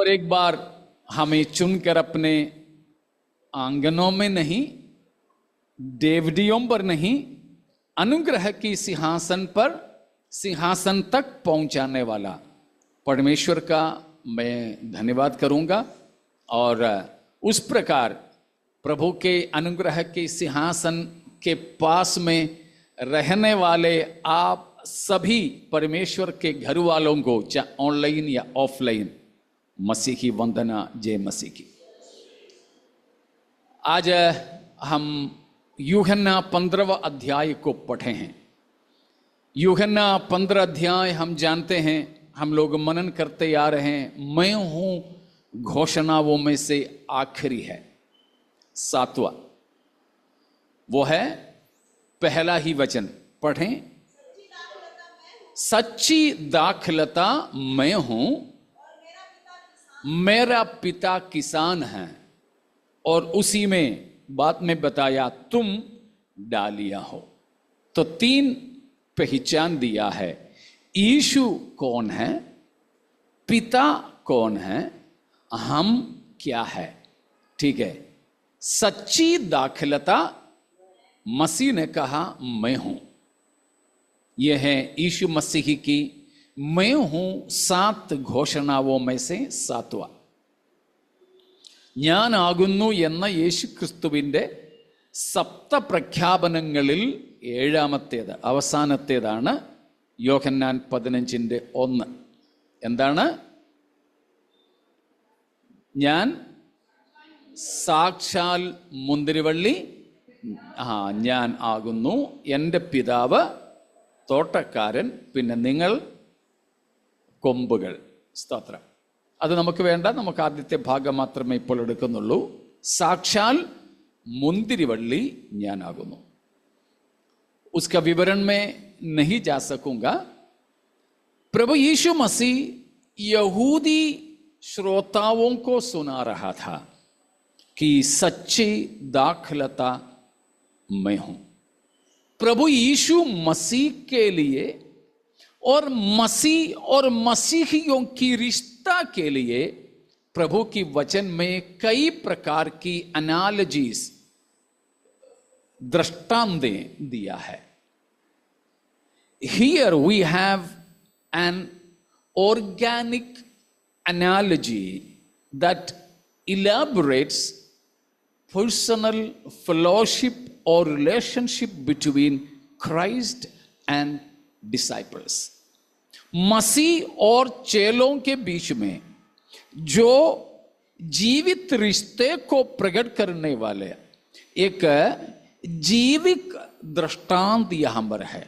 और एक बार हमें चुनकर अपने आंगनों में नहीं, देवडियों पर नहीं, अनुग्रह की सिंहासन तक पहुंचाने वाला परमेश्वर का मैं धन्यवाद करूंगा। और उस प्रकार प्रभु के अनुग्रह के सिंहासन के पास में रहने वाले आप सभी परमेश्वर के घर वालों को, चाहे ऑनलाइन या ऑफलाइन, मसीही वंदना, जय मसीह की। आज हम यूहन्ना 15वां अध्याय को पढ़े हैं। यूहन्ना 15 अध्याय हम जानते हैं, हम लोग मनन करते आ रहे हैं। मैं हूं घोषणाओं में से आखिरी है, 7वां, वो है पहला ही वचन। पढ़ें। सच्ची दाखलता मैं हूं, मेरा पिता किसान है, और उसी में बाद में बताया तुम डालिया हो। तो 3 पहचान दिया है। यीशु कौन है, पिता कौन है, हम क्या है। ठीक है। सच्ची दाखलता, मसीह ने कहा मैं हूं। यह है यीशु मसीह की मैं हूं 7 घोषणाओं में से 7वां। ഞാൻ ആകുന്നു എന്ന യേശു ക്രിസ്തുവിൻ്റെ 7 പ്രഖ്യാപനങ്ങളിൽ 7ാമത്തേത്, അവസാനത്തേതാണ് യോഹന്നാൻ 15:1. എന്താണ്? ഞാൻ സാക്ഷാൽ മുന്തിരിവള്ളി, ഞാൻ ആകുന്നു, എൻ്റെ പിതാവ് തോട്ടക്കാരൻ, പിന്നെ നിങ്ങൾ കൊമ്പുകൾ. സ്തോത്രം. അത് നമുക്ക് വേണ്ട, നമുക്ക് ആദ്യത്തെ ഭാഗം മാത്രമേ ഇപ്പോൾ എടുക്കുന്നുള്ളൂ. സാക്ഷാൽ മുന്തിരിവള്ളി ഞാനാകുന്നു. उसका विवरण में नहीं जा सकूंगा। प्रभु यीशु मसीह यहूदी श्रोताओं को सुना रहा था कि सच्ची दाखलता मैं हूं। प्रभु यीशु मसीह के लिए और मसीह और मसीहियों की रिश्ता के लिए प्रभु की वचन में कई प्रकार की एनालॉजीज, दृष्टांतें दिया है। Here we have an organic analogy that elaborates personal fellowship or relationship between Christ and disciples. मसीह और चेलों के बीच में जो जीवित रिश्ते को प्रकट करने वाले एक जीविक दृष्टांत यहां पर है,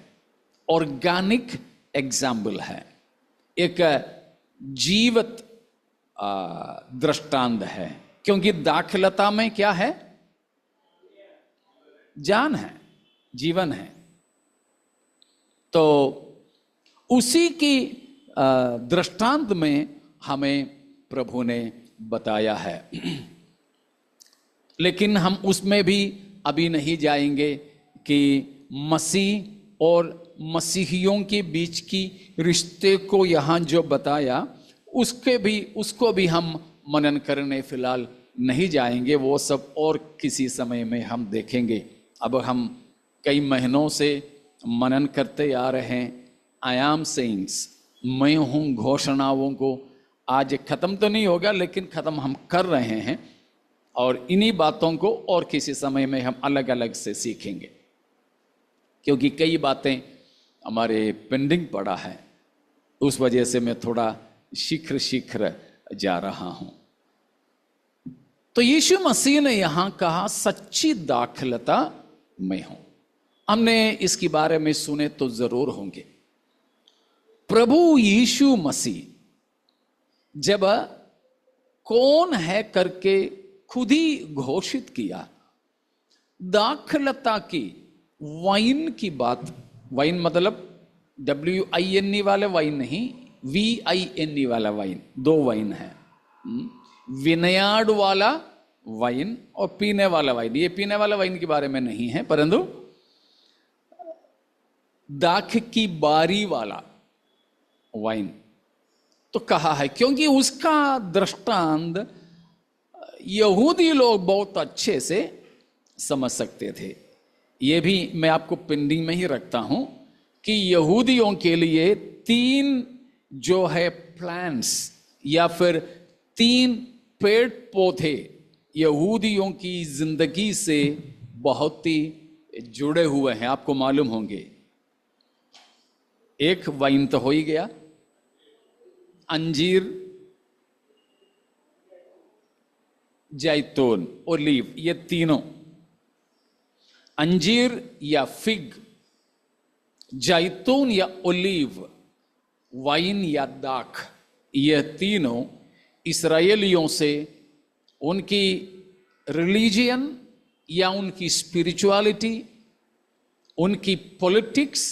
ऑर्गेनिक एग्जाम्पल है, एक जीवित दृष्टांत है। क्योंकि दाखलता में क्या है? जान है, जीवन है। तो उसी की दृष्टांत में हमें प्रभु ने बताया है। लेकिन हम उसमें भी अभी नहीं जाएंगे कि मसीह और मसीहियों के बीच की रिश्ते को यहाँ जो बताया उसको भी हम मनन करने फिलहाल नहीं जाएंगे। वो सब और किसी समय में हम देखेंगे। अब हम कई महीनों से मनन करते आ रहे हैं आई एम सेइंग्स, मैं हूँ घोषणाओं को। आज खत्म तो नहीं होगा, लेकिन खत्म हम कर रहे हैं, और इन्हीं बातों को और किसी समय में हम अलग अलग से सीखेंगे, क्योंकि कई बातें हमारे पेंडिंग पड़ा है। उस वजह से मैं थोड़ा शीघ्र जा रहा हूं। तो यीशु मसीह ने यहां कहा सच्ची दाखलता मैं हूं। हमने इसके बारे में सुने तो जरूर होंगे। प्रभु यीशु मसीह जब कौन है करके खुद ही घोषित किया, दाखलता की, वाइन की बात, वाइन मतलब WINE वाले वाइन नहीं, VINE वाला वाइन, 2 वाइन है। विनयार्ड वाला वाइन और पीने वाला वाइन। ये पीने वाला वाइन के बारे में नहीं है, परंतु दाख की बारी वाला वाइन, तो कहा है, क्योंकि उसका दृष्टांत यहूदी लोग बहुत अच्छे से समझ सकते थे। ये भी मैं आपको पेंडिंग में ही रखता हूं कि यहूदियों के लिए 3 जो है प्लांट्स या फिर 3 पेड़ पौधे यहूदियों की जिंदगी से बहुत ही जुड़े हुए हैं, आपको मालूम होंगे। एक वाइन तो हो ही गया, अंजीर, जैतून, ओलीव, ये तीनों, अंजीर या फिग, जैतून या ओलीव, वाइन या दाख, यह तीनों इस्राएलियों से उनकी रिलीजियन या उनकी स्पिरिचुअलिटी, उनकी पॉलिटिक्स,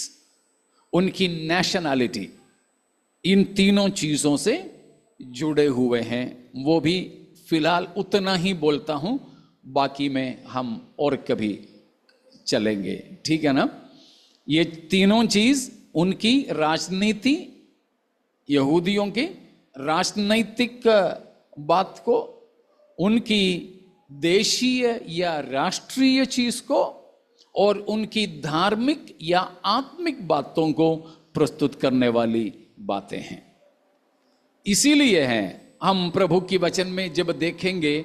उनकी नेशनैलिटी, इन तीनों चीजों से जुड़े हुए हैं। वो भी फिलहाल उतना ही बोलता हूं, बाकी में हम और कभी चलेंगे, ठीक है ना। ये तीनों चीज उनकी राजनीति, यहूदियों की राजनैतिक बात को, उनकी देशीय या राष्ट्रीय चीज को, और उनकी धार्मिक या आत्मिक बातों को प्रस्तुत करने वाली बातें हैं। इसीलिए हैं हम प्रभु की वचन में जब देखेंगे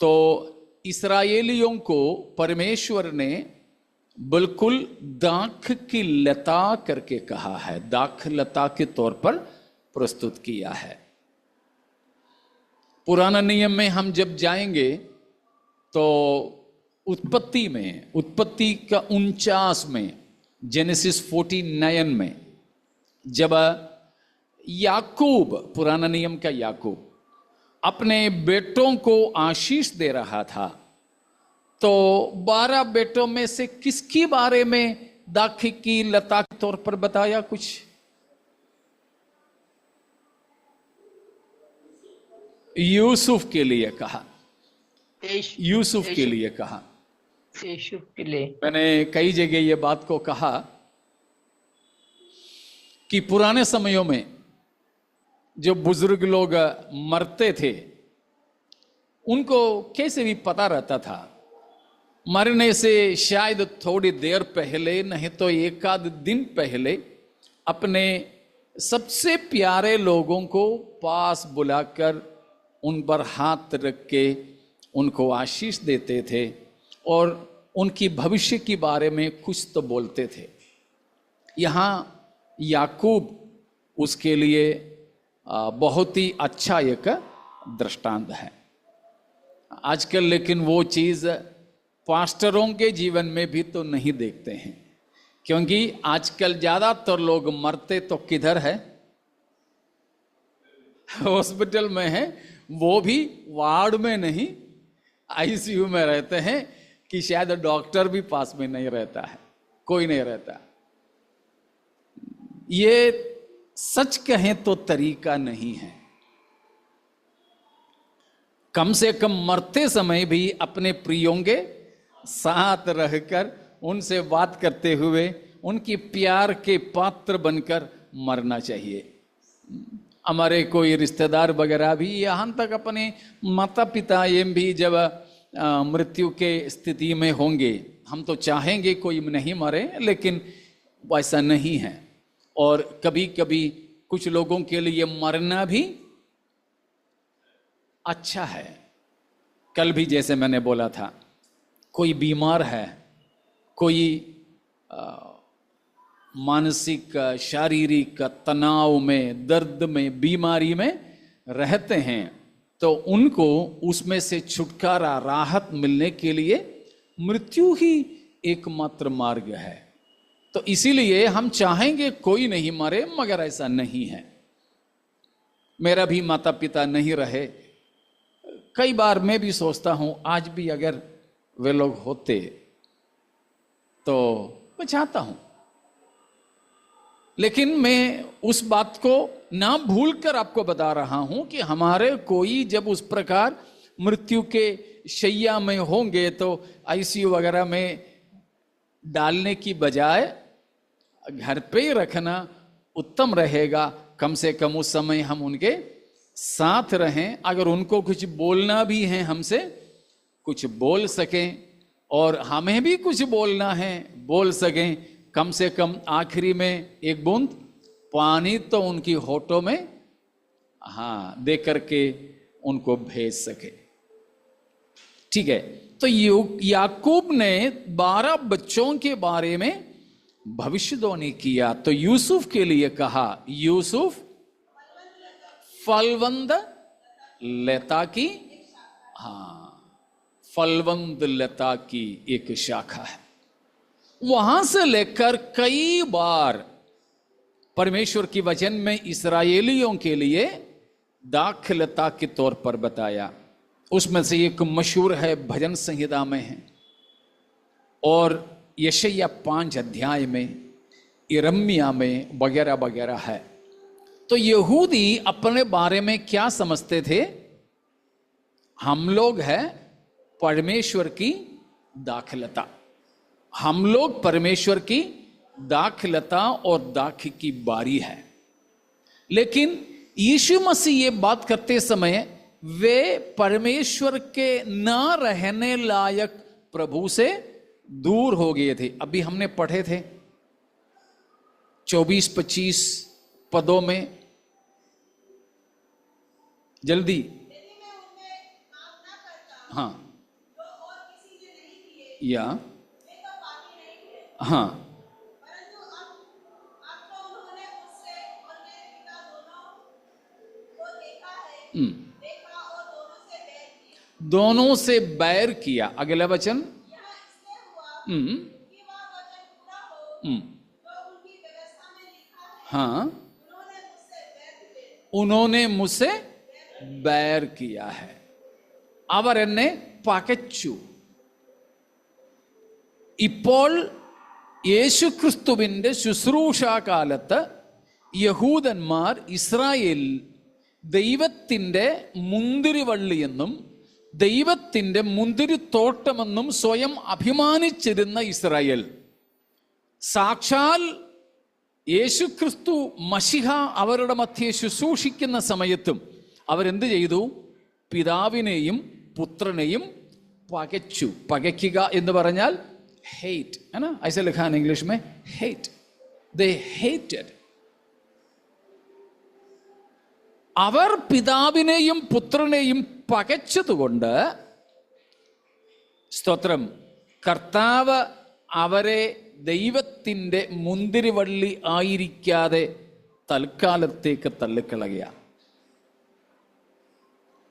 तो इस्राएलियों को परमेश्वर ने बिल्कुल दाख की लता करके कहा है, दाख लता के तौर पर प्रस्तुत किया है। पुराना नियम में हम जब जाएंगे तो उत्पत्ति का 49 में, जेनेसिस 49 में, जब याकूब, पुराना नियम का याकूब अपने बेटों को आशीष दे रहा था, तो 12 बेटों में से किसके बारे में दाख की लता के तौर पर बताया? कुछ यूसुफ के लिए कहा, यूसुफ के लिए कहा, यूसुफ के लिए। मैंने कई जगह ये बात को कहा कि पुराने समयों में जो बुजुर्ग लोग मरते थे, उनको कैसे भी पता रहता था, मरने से शायद थोड़ी देर पहले, नहीं तो एक आध दिन पहले, अपने सबसे प्यारे लोगों को पास बुलाकर उन पर हाथ रख के उनको आशीष देते थे और उनकी भविष्य के बारे में कुछ तो बोलते थे। यहाँ याकूब उसके लिए बहुत ही अच्छा एक दृष्टांत है। आजकल लेकिन वो चीज़ पास्टरों के जीवन में भी तो नहीं देखते हैं, क्योंकि आजकल ज़्यादातर लोग मरते तो किधर है? हॉस्पिटल में है, वो भी वार्ड में नहीं, आईसीयू में रहते हैं, कि शायद डॉक्टर भी पास में नहीं रहता है, कोई नहीं रहता। ये सच कहें तो तरीका नहीं है। कम से कम मरते समय भी अपने प्रियों के साथ रहकर उनसे बात करते हुए उनकी प्यार के पात्र बनकर मरना चाहिए। हमारे कोई रिश्तेदार वगैरह भी, यहाँ तक अपने माता पिता ये भी जब मृत्यु के स्थिति में होंगे, हम तो चाहेंगे कोई नहीं मरे, लेकिन वैसा नहीं है। और कभी कभी कुछ लोगों के लिए मरना भी अच्छा है। कल भी जैसे मैंने बोला था, कोई बीमार है, कोई मानसिक शारीरिक तनाव में, दर्द में, बीमारी में रहते हैं, तो उनको उसमें से छुटकारा, राहत मिलने के लिए मृत्यु ही एकमात्र मार्ग है। तो इसीलिए हम चाहेंगे कोई नहीं मरे, मगर ऐसा नहीं है। मेरा भी माता पिता नहीं रहे, कई बार मैं भी सोचता हूं आज भी अगर वे लोग होते तो मैं चाहता हूं, लेकिन मैं उस बात को ना भूलकर आपको बता रहा हूं कि हमारे कोई जब उस प्रकार मृत्यु के शैया में होंगे तो आईसीयू वगैरह में डालने की बजाय घर पे ही रखना उत्तम रहेगा, कम से कम उस समय हम उनके साथ रहें, अगर उनको कुछ बोलना भी है हमसे कुछ बोल सकें, और हमें भी कुछ बोलना है बोल सकें, कम से कम आखिरी में एक बूंद पानी तो उनकी होठों में दे करके उनको भेज सके। ठीक है, तो याकूब ने 12 बच्चों के बारे में भविष्यवाणी किया। तो यूसुफ के लिए कहा, यूसुफ फलवंद लता की, फलवंद लता की एक शाखा है। वहां से लेकर कई बार परमेश्वर की वचन में इस्राएलियों के लिए दाखलता के तौर पर बताया। उसमें से एक मशहूर है, भजन संहिता में है, और यशायाह 5 अध्याय में, यिर्मयाह में वगैरह वगैरह है। तो यहूदी अपने बारे में क्या समझते थे? हम लोग हैं परमेश्वर की दाखलता, हम लोग परमेश्वर की दाखलता और दाख की बारी है। लेकिन यीशु मसीह ये बात करते समय वे परमेश्वर के न रहने लायक प्रभु से दूर हो गए थे। अभी हमने पढ़े थे 24-25 पदों में, जल्दी, या दोनों से बैर किया। अगला वचन, उन्होंने मुझसे बैर किया है। അവർ എന്നെ പകച്ചു. ഇപ്പോൾ യേശുക്രിസ്തുവിൻ്റെ ശുശ്രൂഷാകാലത്ത് യഹൂദന്മാർ ഇസ്രായേൽ ദൈവത്തിൻ്റെ മുന്തിരിവള്ളിയെന്നും ദൈവത്തിൻ്റെ മുന്തിരിത്തോട്ടമെന്നും സ്വയം അഭിമാനിച്ചിരുന്ന ഇസ്രായേൽ, സാക്ഷാൽ യേശുക്രിസ്തു മശിഹ അവരുടെ മധ്യേ ശുശ്രൂഷിക്കുന്ന സമയത്തും അവരെന്ത് ചെയ്തു? പിതാവിനെയും പുത്രനെയും പകച്ചു. പകയ്ക്കുക എന്ന് പറഞ്ഞാൽ hate, है ना? ऐसे लिखा है इंग्लिश में, hate. They hated. അവർ പിതാവിനെയും പുത്രനെയും പകച്ചതുകൊണ്ട്, സ്തോത്രം, കർത്താവ് അവരെ ദൈവത്തിൻ്റെ മുന്തിരിവള്ളി ആയിരിക്കാതെ തൽക്കാലത്തേക്ക് തള്ളിക്കളയുക.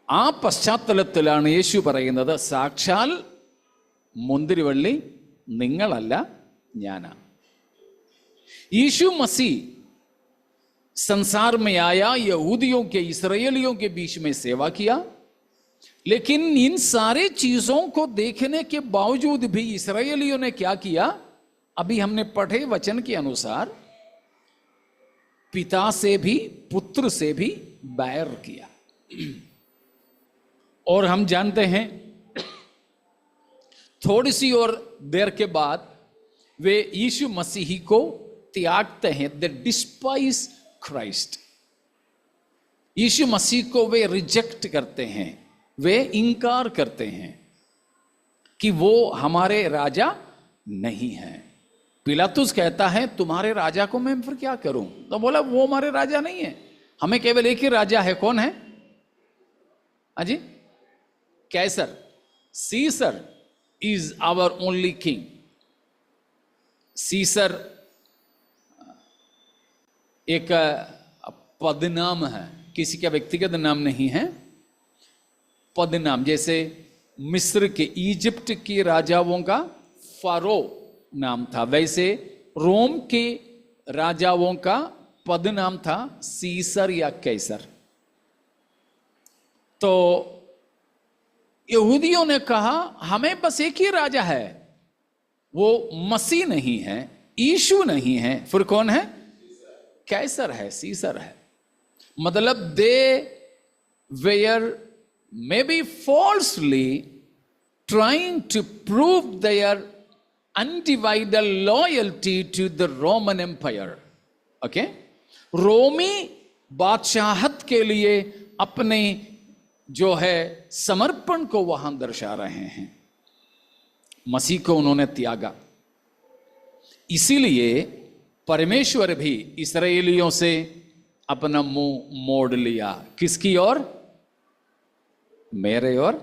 ആ പശ്ചാത്തലത്തിലാണ് യേശു പറയുന്നത്, സാക്ഷാൽ മുന്തിരിവള്ളി നിങ്ങളല്ല, ഞാനാണ്. यीशु मसीह संसार में आया, यहूदियों के इसराइलियों के बीच में सेवा किया, लेकिन इन सारे चीजों को देखने के बावजूद भी इसराइलियों ने क्या किया? अभी हमने पढ़े वचन के अनुसार पिता से भी पुत्र से भी बैर किया. और हम जानते हैं थोड़ी सी और देर के बाद वे यीशु मसीह को त्यागते हैं. दे डिस्पाइज क्राइस्ट. यीशु मसीह को वे रिजेक्ट करते हैं, वे इंकार करते हैं कि वो हमारे राजा नहीं हैं. पिलातुस कहता है, तुम्हारे राजा को मैं फिर क्या करूं? तो बोला, वो हमारे राजा नहीं है, हमें केवल एक ही राजा है. कौन है? अजी, कैसर. सीसर is our only king. सीसर एक पदनाम है, किसी का व्यक्तिगत नाम नहीं है, पदनाम. जैसे मिस्र के, इजिप्ट के राजाओं का फारो नाम था, वैसे रोम के राजाओं का पदनाम था सीसर या कैसर. तो यहूदियों ने कहा, हमें बस एक ही राजा है, वो मसीह नहीं है, यीशु नहीं है, फिर कौन है? कैसर है, सीसर है. मतलब they were maybe falsely trying to prove their undivided loyalty to the Roman empire. Okay, रोमी बादशाहत के लिए अपने जो है समर्पण को वहां दर्शा रहे हैं। मसीह को उन्होंने त्यागा। इसीलिए परमेश्वर भी इस्राएलियों से अपना मुंह मोड़ लिया। किसकी ओर? मेरे ओर,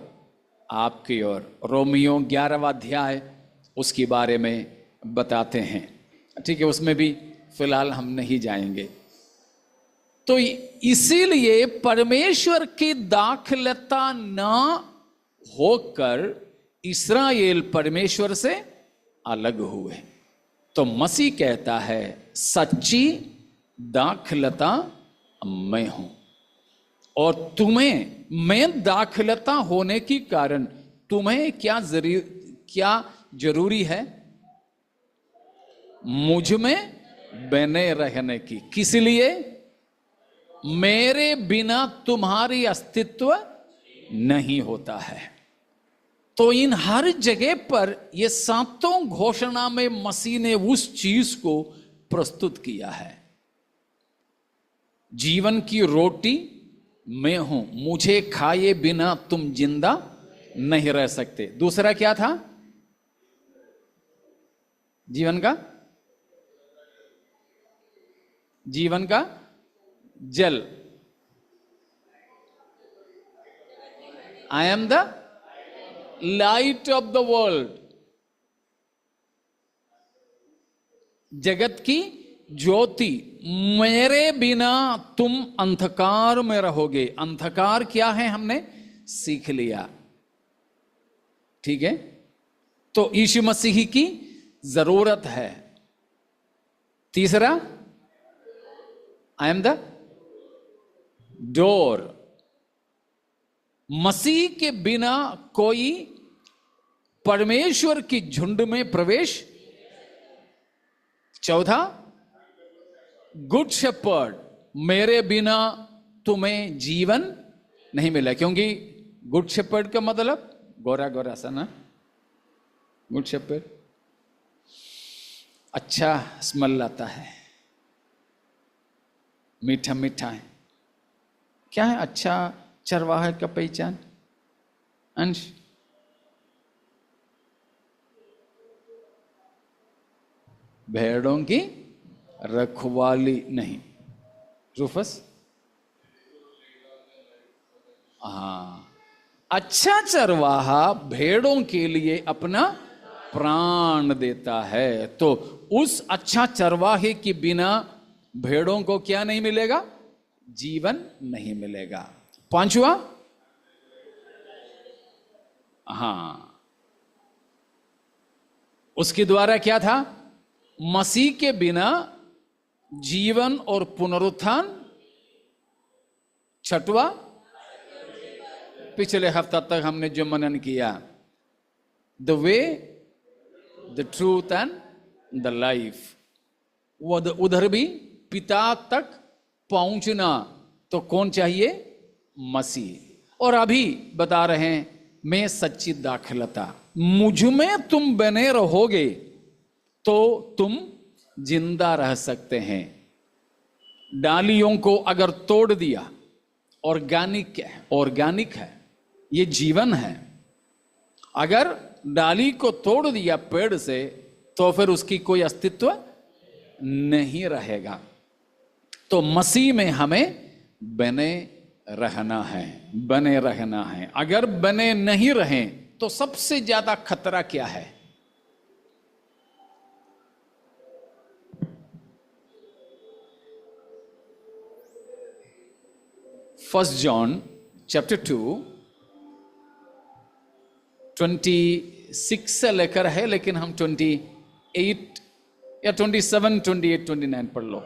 आपकी ओर। रोमियो 11वां अध्याय उसके बारे में बताते हैं। ठीक है, उसमें भी फिलहाल हम नहीं जाएंगे। तो इसीलिए परमेश्वर की दाखलता ना होकर इस्राएल परमेश्वर से अलग हुए। तो मसीह कहता है सच्ची दाखलता मैं हूं, और तुम्हें, मैं दाखलता होने के कारण तुम्हें क्या जरूरी है? मुझ में बने रहने की। किस लिए? मेरे बिना तुम्हारी अस्तित्व नहीं होता है। तो इन हर जगह पर ये सातों घोषणा में मसीह ने उस चीज को प्रस्तुत किया है। जीवन की रोटी मैं हूं, मुझे खाए बिना तुम जिंदा नहीं रह सकते। दूसरा क्या था? जीवन का जल। I am the light of the world, जगत की ज्योति। मेरे बिना तुम अंधकार में रहोगे। अंधकार क्या है हमने सीख लिया। ठीक है, तो यीशु मसीह की जरूरत है। तीसरा, आई एम द डोर। मसीह के बिना कोई परमेश्वर की झुंड में प्रवेश। चौथा, गुड शेपर्ड। मेरे बिना तुम्हें जीवन नहीं मिला, क्योंकि गुड शेपर्ड का मतलब गोरा गोरा सा ना, गुड शेपर्ड अच्छा स्मेल आता है, मीठा मीठा है। क्या है अच्छा चरवाहे का पहचान? अंश, भेड़ों की रखवाली नहीं। रूफस, हाँ, अच्छा चरवाहा भेड़ों के लिए अपना प्राण देता है। तो उस अच्छा चरवाहे के बिना भेड़ों को क्या नहीं मिलेगा? जीवन नहीं मिलेगा। पांचवा, हाँ, उसके द्वारा क्या था? मसीह के बिना जीवन और पुनरुत्थान। छठवा, पिछले हफ्ता तक हमने जो मनन किया, the way, the truth and the life. वो उधर भी पिता तक पहुंचना तो कौन चाहिए? मसीह। और अभी बता रहे हैं मैं सच्ची दाखलता। मुझ में तुम बने रहोगे तो तुम जिंदा रह सकते हैं। डालियों को अगर तोड़ दिया, ऑर्गेनिक है, ये जीवन है। अगर डाली को तोड़ दिया पेड़ से तो फिर उसकी कोई अस्तित्व नहीं रहेगा। तो मसीह में हमें बने रहना है। अगर बने नहीं रहें तो सबसे ज्यादा खतरा क्या है? 1 John chapter 2 26 से लेकर है, लेकिन हम 28 या 27, 28, 29 पढ़ लो।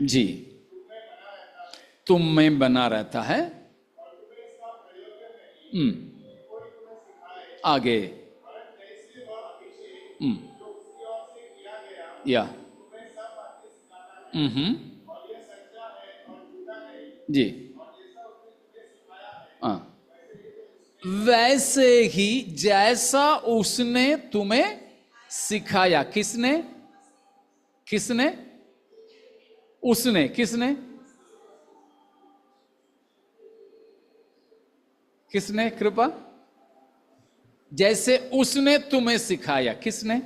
जी, तुम में बना रहता है। आगे या जी, वैसे ही जैसा उसने तुम्हें सिखाया। किसने? किसने? उसने। किसने? किसने? कृपा। जैसे उसने तुम्हें सिखाया। किसने?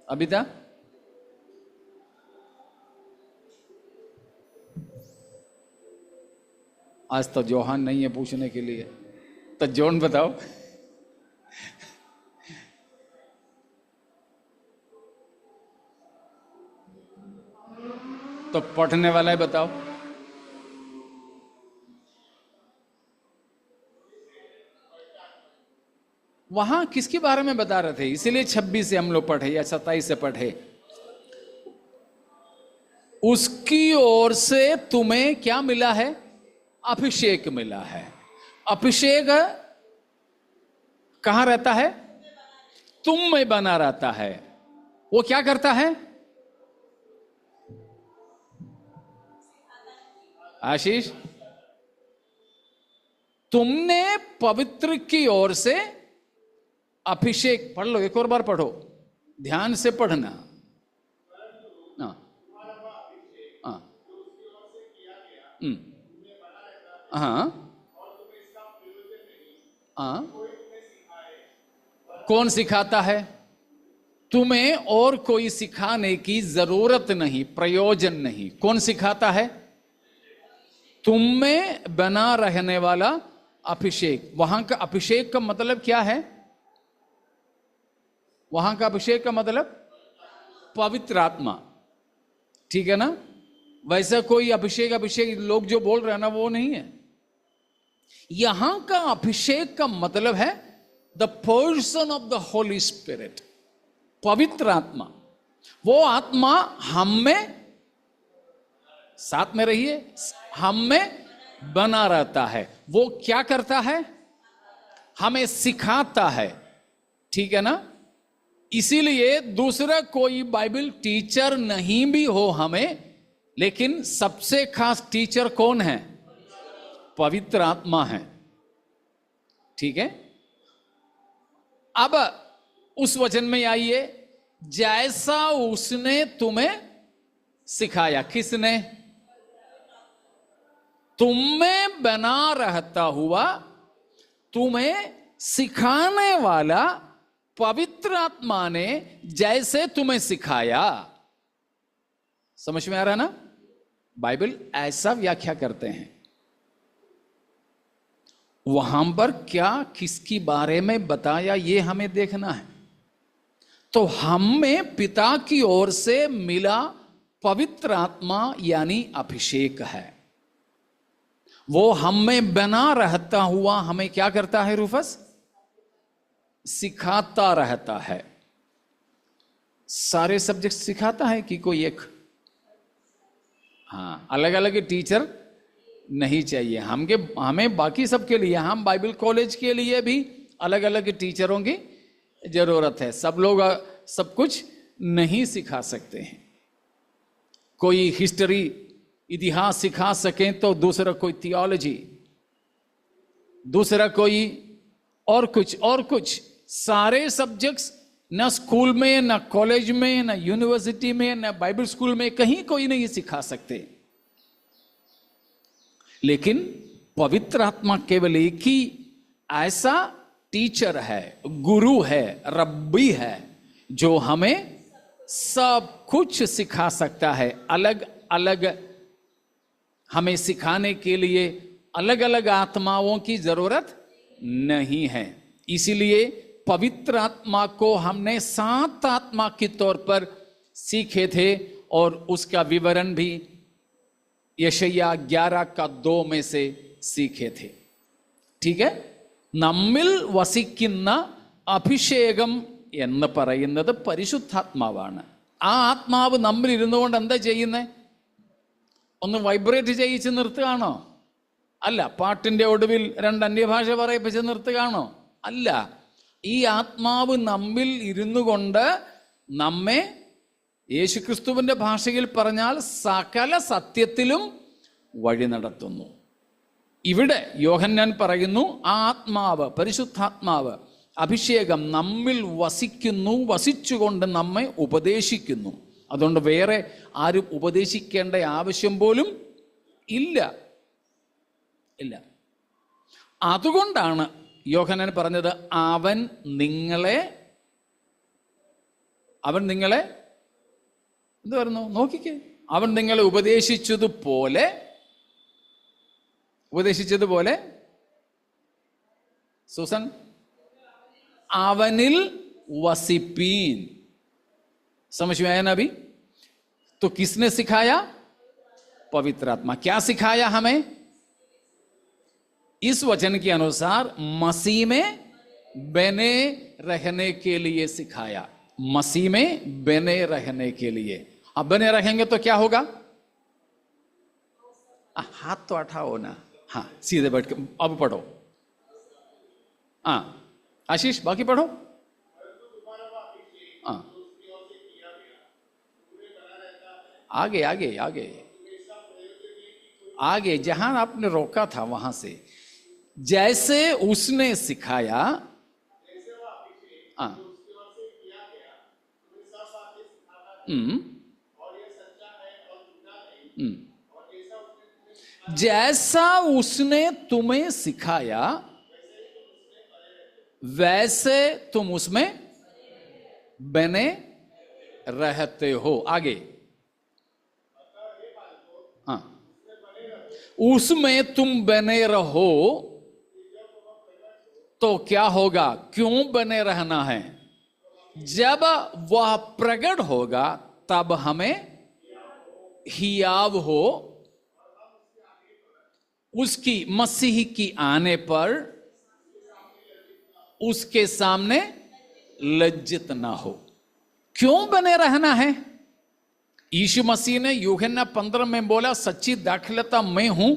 अबिदा। आज तो जोहान नहीं है पूछने के लिए, तो जॉन बताओ। तो पढ़ने वाला है, बताओ। वहां किसके बारे में बता रहे थे? इसीलिए 26 से हम लोग पढ़े या 27 से पढ़े। उसकी ओर से तुम्हें क्या मिला है? अभिषेक मिला है। अभिषेक कहां रहता है? तुम में बना रहता है। वो क्या करता है? आशीष, तुमने पवित्र की ओर से अभिषेक। पढ़ लो, एक और बार पढ़ो, ध्यान से पढ़ना। हाँ हाँ हाँ। कौन सिखाता है? तुम्हें और कोई सिखाने की जरूरत नहीं, प्रयोजन नहीं। कौन सिखाता है? तुम में बना रहने वाला अभिषेक। वहां का अभिषेक का मतलब क्या है? वहां का अभिषेक का मतलब पवित्र आत्मा। ठीक है ना? वैसा कोई अभिषेक लोग जो बोल रहे हैं ना, वो नहीं है। यहां का अभिषेक का मतलब है the person of the Holi spirit, पवित्र आत्मा। वो आत्मा हम में, साथ में रहिए, हम में बना रहता है। वो क्या करता है? हमें सिखाता है। ठीक है ना? इसीलिए दूसरा कोई बाइबल टीचर नहीं भी हो हमें, लेकिन सबसे खास टीचर कौन है? पवित्र आत्मा है। ठीक है? अब उस वचन में आइए, जैसा उसने तुम्हें सिखाया। किसने? तुम में बना रहता हुआ तुम्हें सिखाने वाला पवित्र आत्मा ने जैसे तुम्हें सिखाया। समझ में आ रहा ना? बाइबल ऐसा व्याख्या करते हैं। वहां पर क्या किसकी बारे में बताया, यह हमें देखना है। तो हमें पिता की ओर से मिला पवित्र आत्मा यानी अभिषेक है। वो हम में बना रहता हुआ हमें क्या करता है रूफस? सिखाता रहता है। सारे सब्जेक्ट सिखाता है कि कोई एक? हाँ, अलग अलग टीचर नहीं चाहिए हमें बाकी सबके लिए। हम बाइबल कॉलेज के लिए भी अलग अलग टीचरों की जरूरत है। सब लोग सब कुछ नहीं सिखा सकते हैं। कोई हिस्ट्री, इतिहास सिखा सकें तो दूसरा कोई थियोलॉजी, दूसरा कोई और कुछ। सारे सब्जेक्ट्स ना स्कूल में, ना कॉलेज में, ना यूनिवर्सिटी में, ना बाइबल स्कूल में कहीं कोई नहीं सिखा सकते। लेकिन पवित्र आत्मा केवल एक ही ऐसा टीचर है, गुरु है, रब्बी है, जो हमें सब कुछ सिखा सकता है। अलग अलग हमें सिखाने के लिए अलग अलग आत्माओं की जरूरत नहीं है। इसीलिए पवित्र आत्मा को हमने 7 आत्मा के तौर पर सीखे थे, और उसका विवरण भी यशायाह 11:2 में से सीखे थे। ठीक है? നമ്മിൽ വസിക്കുന്ന അഭിഷേകം എന്ന് പറയുന്നത് പരിശുദ്ധാത്മാവാണ്. ആ ആത്മാവ് നമ്മിൽ ഇരുന്നുകൊണ്ട് എന്താ ചെയ്യുന്നത്? ഒന്ന് വൈബ്രേറ്റ് ചെയ്യിച്ച് നിർത്തുകയാണോ? അല്ല. പാട്ടിന്റെ ഒടുവിൽ 2 അന്യഭാഷ പറയിപ്പിച്ച് നിർത്തുകയാണോ? അല്ല. ഈ ആത്മാവ് നമ്മിൽ ഇരുന്നു കൊണ്ട് നമ്മെ, യേശുക്രിസ്തുവിന്റെ ഭാഷയിൽ പറഞ്ഞാൽ, സകല സത്യത്തിലും വഴി നടത്തുന്നു. ഇവിടെ യോഹന്നാൻ പറയുന്നു, ആ ആത്മാവ്, പരിശുദ്ധാത്മാവ് അഭിഷേകം നമ്മിൽ വസിക്കുന്നു, വസിച്ചുകൊണ്ട് നമ്മെ ഉപദേശിക്കുന്നു. അതുകൊണ്ട് വേറെ ആരും ഉപദേശിക്കേണ്ട ആവശ്യം പോലും ഇല്ല. അതുകൊണ്ടാണ് യോഹന്നാൻ പറഞ്ഞത് അവൻ നിങ്ങളെ എന്ത് പറയുന്നു നോക്കിക്കേ, അവൻ നിങ്ങളെ ഉപദേശിച്ചതുപോലെ സൂസൻ അവനിൽ वसीपीन। समझ में आया ना अभी? तो किसने सिखाया? पवित्र आत्मा। क्या सिखाया हमें? इस वचन के अनुसार मसीह में बने रहने के लिए सिखाया। मसीह में बने रहने के लिए। अब बने रहेंगे तो क्या होगा? हाथ तो उठाओ ना। हाँ, सीधे बैठ के अब पढ़ो। हाँ आशीष, बाकी पढ़ो। हाँ, आगे आगे आगे आगे, जहां आपने रोका था वहां से। जैसे उसने सिखाया, हाँ, जैसा उसने तुम्हें सिखाया वैसे तुम उसमें बने रहते हो। आगे, हाँ, उसमें तुम बने रहो तो क्या होगा? क्यों बने रहना है? जब वह प्रकट होगा तब हमें हियाव हो, उसकी मसीह की आने पर उसके सामने लज्जित ना हो। क्यों बने रहना है? यीशु मसीह ने यूहन्ना 15 में बोला, सच्ची दाखलता मैं हूं,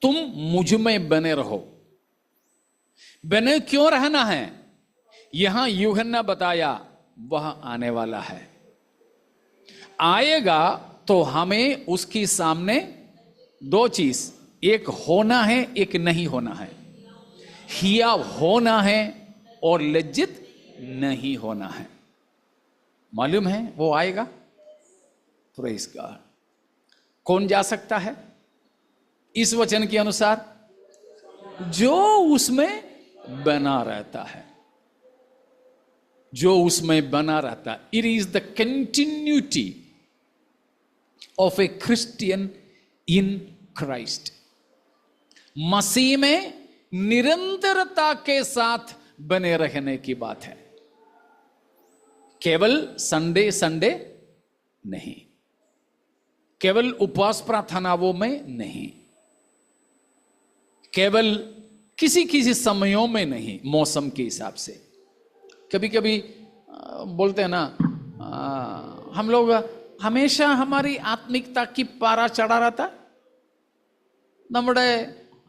तुम मुझ में बने रहो। बने क्यों रहना है? यहां यूहन्ना बताया वह आने वाला है, आएगा तो हमें उसके सामने दो चीज, एक होना है, एक नहीं होना है। हिया होना है और लज्जित नहीं होना है। मालूम है वो आएगा? Praise God. कौन जा सकता है इस वचन के अनुसार? जो उसमें बना रहता है, जो उसमें बना रहता है। It is the continuity of a Christian in Christ. मसीह में निरंतरता के साथ बने रहने की बात है, केवल संडे संडे नहीं, केवल उपवास प्रार्थनाओं में नहीं, केवल किसी किसी समयों में नहीं, मौसम के हिसाब से। कभी कभी बोलते हैं ना, हम लोग हमेशा हमारी आत्मिकता की पारा चढ़ा रहता, നമ്മുടെ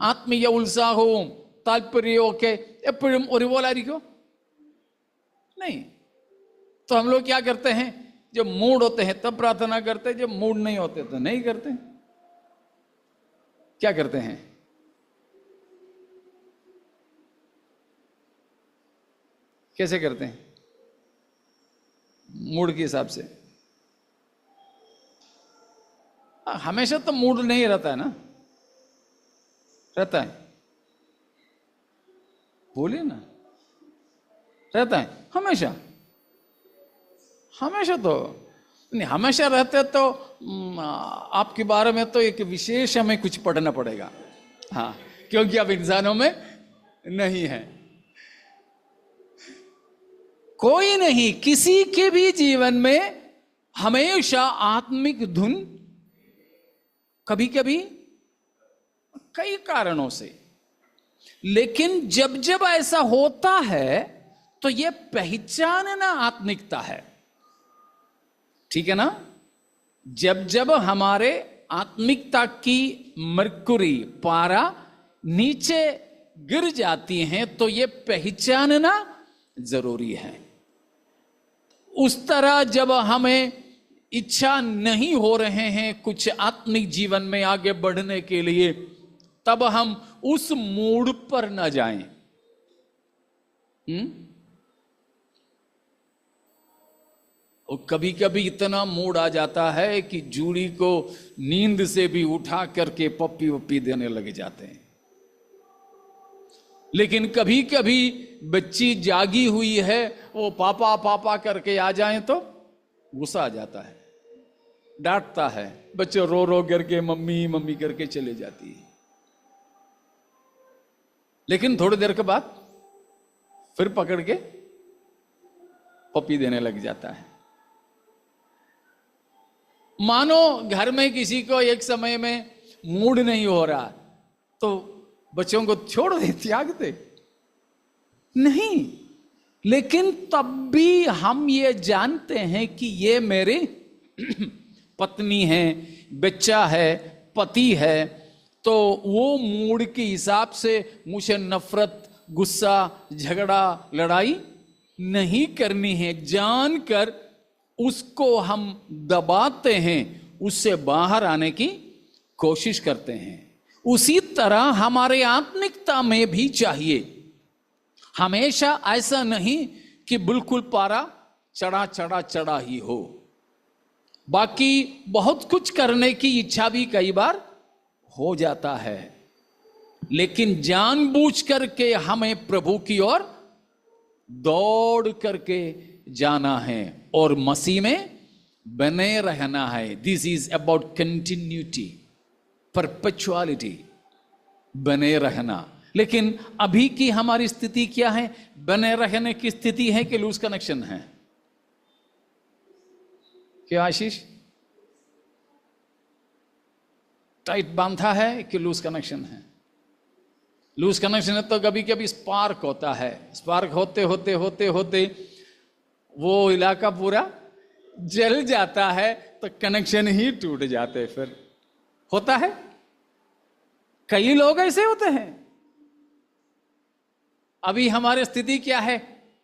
ആത്മീയ ഉത്സാഹവും താല്പര്യവും ഒക്കെ എപ്പോഴും ഒരുപോലെ ആയിരിക്കും? नहीं। तो हम लोग क्या करते हैं? जब मूड होते हैं तब प्रार्थना करते हैं, जब मूड नहीं होते तो नहीं करते। क्या करते हैं? कैसे करते हैं? मूड के हिसाब से। हमेशा तो मूड नहीं रहता है ना, रहता है, बोलिए ना, रहता है हमेशा। हमेशा तो नहीं, हमेशा रहते तो आपके बारे में तो एक विशेष हमें कुछ पढ़ना पड़ेगा। हाँ, क्योंकि आप इंसानों में नहीं है। कोई नहीं, किसी के भी जीवन में हमेशा आत्मिक धुन, कभी कभी कई कारणों से, लेकिन जब जब ऐसा होता है तो यह पहचानना आत्मिकता है। ठीक है ना? जब जब हमारे आत्मिकता की मरकुरी पारा नीचे गिर जाती हैं तो यह पहचानना जरूरी है। उस तरह जब हमें इच्छा नहीं हो रहे हैं कुछ आत्मिक जीवन में आगे बढ़ने के लिए, तब हम उस मूड पर न जाएं। और कभी कभी इतना मूड आ जाता है कि जूड़ी को नींद से भी उठा करके पप्पी वप्पी देने लग जाते हैं। लेकिन कभी कभी बच्ची जागी हुई है, वो पापा पापा करके आ जाए तो गुस्सा आ जाता है, डांटता है, बच्चे रो रो करके मम्मी मम्मी करके चले जाती है। लेकिन थोड़ी देर के बाद फिर पकड़ के पप्पी देने लग जाता है। मानो घर में किसी को एक समय में मूड नहीं हो रहा तो बच्चों को छोड़ दे, त्याग दे, नहीं। लेकिन तब भी हम ये जानते हैं कि ये मेरी पत्नी है, बच्चा है, पति है, तो वो मूड के हिसाब से मुझे नफरत, गुस्सा, झगड़ा, लड़ाई नहीं करनी है। जानकर उसको हम दबाते हैं, उससे बाहर आने की कोशिश करते हैं। उसी तरह हमारे आत्मिकता में भी चाहिए। हमेशा ऐसा नहीं कि बिल्कुल पारा चढ़ा चढ़ा चढ़ा ही हो। बाकी बहुत कुछ करने की इच्छा भी कई बार हो जाता है, लेकिन जानबूझ करके हमें प्रभु की ओर दौड़ करके जाना है और मसीह में बने रहना है। दिस इज अबाउट कंटिन्यूटी, परपेचुअलिटी, बने रहना। लेकिन अभी की हमारी स्थिति क्या है? बने रहने की स्थिति है कि लूज कनेक्शन है? क्या आशीष? टाइट बांधा है कि लूज कनेक्शन है? लूज कनेक्शन है तो कभी कभी स्पार्क होता है। स्पार्क होते होते होते होते वो इलाका पूरा जल जाता है, तो कनेक्शन ही टूट जाते। फिर होता है, कई लोग ऐसे होते हैं। अभी हमारी स्थिति क्या है?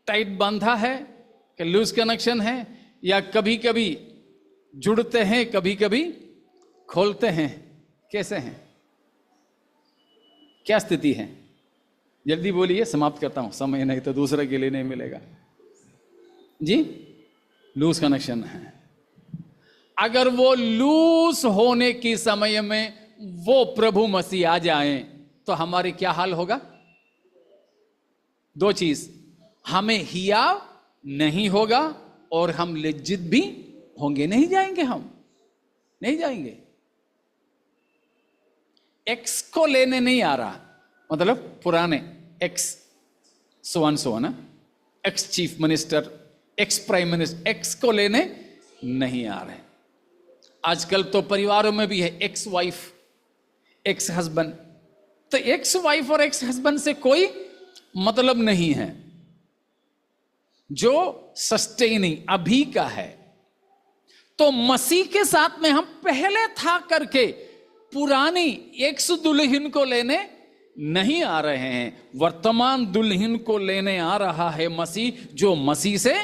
टाइट बांधा है कि लूज कनेक्शन है, या कभी कभी जुड़ते हैं, कभी कभी खोलते हैं? कैसे हैं? क्या स्थिति है? जल्दी बोलिए, समाप्त करता हूं, समय नहीं तो दूसरे के लिए नहीं मिलेगा जी। लूज कनेक्शन है। अगर वो लूज होने के समय में वो प्रभु मसीह आ जाएं तो हमारी क्या हाल होगा? दो चीज, हमें हियाव नहीं होगा और हम लज्जित भी होंगे। नहीं जाएंगे, हम नहीं जाएंगे। एक्स को लेने नहीं आ रहा, मतलब पुराने एक्स सो ना, ex chief minister, ex prime minister, x को लेने नहीं आ रहे। आजकल तो परिवारों में भी है एक्स वाइफ, एक्स हस्बैंड। तो एक्स वाइफ और एक्स हस्बैंड से कोई मतलब नहीं है। जो सस्टेनिंग अभी का है, तो मसीह के साथ में हम पहले था करके पुरानी एक्स दुल्हन को लेने नहीं आ रहे हैं। वर्तमान दुल्हन को लेने आ रहा है मसीह, जो मसीह से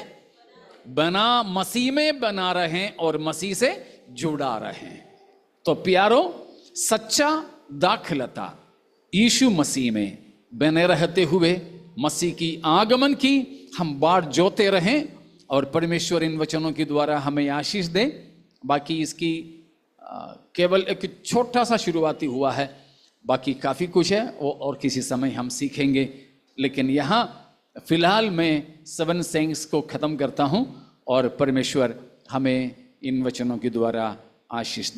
बना, मसीह में बना रहे हैं और मसीह से जुड़ा रहे हैं। तो प्यारो, सच्चा दाखलता यीशु मसीह में बने रहते हुए मसीह की आगमन की हम बाट जोते रहें और परमेश्वर इन वचनों के द्वारा हमें आशीष दे। बाकी इसकी केवल एक छोटा सा शुरुआती हुआ है, बाकी काफ़ी कुछ है वो और किसी समय हम सीखेंगे। लेकिन यहाँ फिलहाल मैं 7 सेइंग्स को ख़त्म करता हूँ और परमेश्वर हमें इन वचनों के द्वारा आशीष दे।